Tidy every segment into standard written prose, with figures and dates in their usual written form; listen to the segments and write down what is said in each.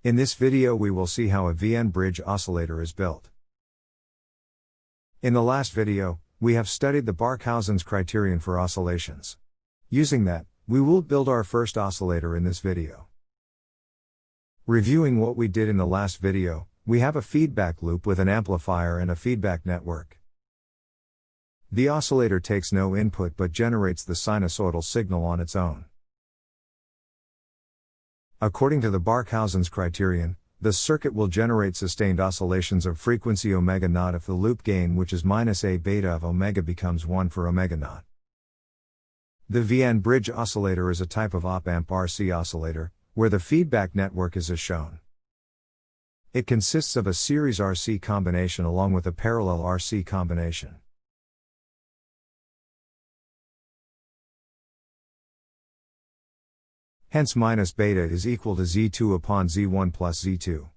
In this video we will see how a Wien Bridge Oscillator is built. In the last video, we have studied the Barkhausen's criterion for oscillations. Using that, we will build our first oscillator in this video. Reviewing what we did in the last video, we have a feedback loop with an amplifier and a feedback network. The oscillator takes no input but generates the sinusoidal signal on its own. According to the Barkhausen's criterion, the circuit will generate sustained oscillations of frequency omega naught if the loop gain, which is minus A beta of omega, becomes 1 for omega naught. The Wien Bridge Oscillator is a type of op-amp RC oscillator, where the feedback network is as shown. It consists of a series RC combination along with a parallel RC combination. Hence minus beta is equal to Z2 upon Z1 plus Z2.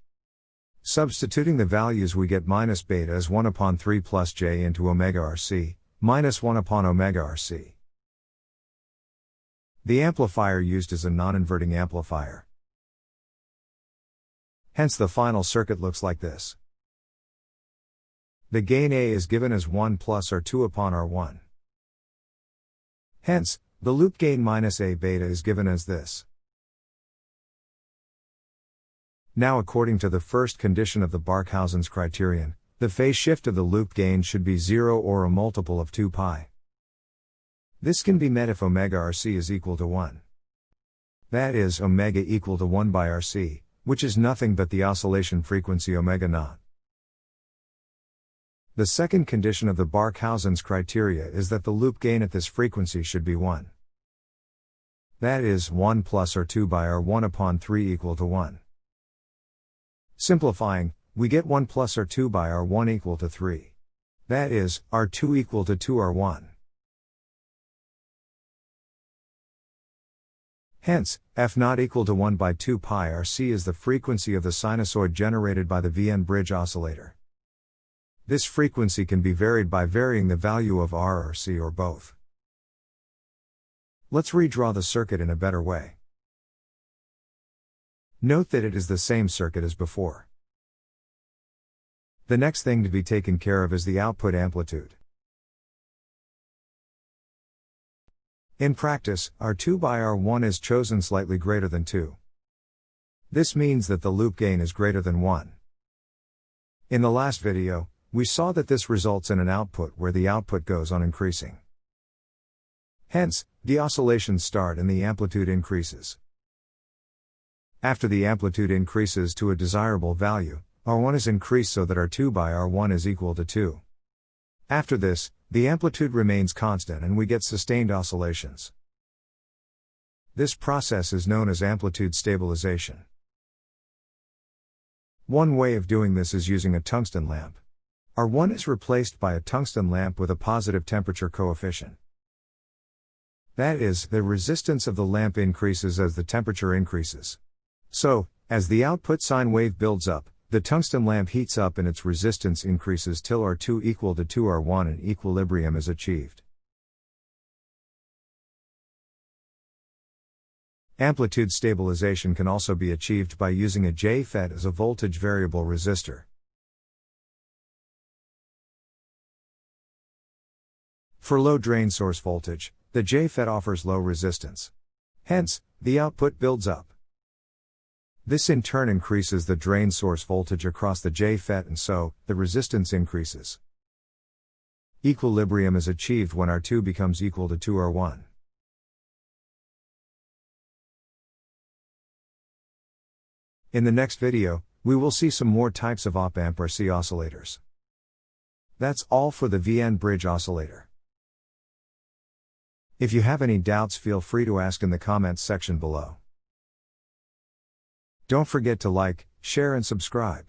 Substituting the values, we get minus beta as 1 upon 3 plus J into omega RC, minus 1 upon omega RC. The amplifier used is a non-inverting amplifier. Hence the final circuit looks like this. The gain A is given as 1 plus R2 upon R1. Hence, the loop gain minus A beta is given as this. Now, according to the first condition of the Barkhausen's criterion, the phase shift of the loop gain should be 0 or a multiple of 2 pi. This can be met if omega RC is equal to 1. That is, omega equal to 1 by RC, which is nothing but the oscillation frequency omega naught. The second condition of the Barkhausen's criteria is that the loop gain at this frequency should be 1. That is, 1 plus R2 by R1 upon 3 equal to 1. Simplifying, we get 1 plus R2 by R1 equal to 3. That is, R2 equal to 2R1. Hence, F naught equal to 1 by 2 pi RC is the frequency of the sinusoid generated by the Wien Bridge Oscillator. This frequency can be varied by varying the value of R or C or both. Let's redraw the circuit in a better way. Note that it is the same circuit as before. The next thing to be taken care of is the output amplitude. In practice, R2 by R1 is chosen slightly greater than 2. This means that the loop gain is greater than 1. In the last video, we saw that this results in an output where the output goes on increasing. Hence, the oscillations start and the amplitude increases. After the amplitude increases to a desirable value, R1 is increased so that R2 by R1 is equal to 2. After this, the amplitude remains constant and we get sustained oscillations. This process is known as amplitude stabilization. One way of doing this is using a tungsten lamp. R1 is replaced by a tungsten lamp with a positive temperature coefficient. That is, the resistance of the lamp increases as the temperature increases. So, as the output sine wave builds up, the tungsten lamp heats up and its resistance increases till R2 equal to 2R1 and equilibrium is achieved. Amplitude stabilization can also be achieved by using a JFET as a voltage variable resistor. For low drain source voltage, the JFET offers low resistance. Hence, the output builds up. This in turn increases the drain source voltage across the JFET and so, the resistance increases. Equilibrium is achieved when R2 becomes equal to 2R1. In the next video, we will see some more types of op-amp RC oscillators. That's all for the Wien Bridge Oscillator. If you have any doubts, feel free to ask in the comments section below. Don't forget to like, share and subscribe.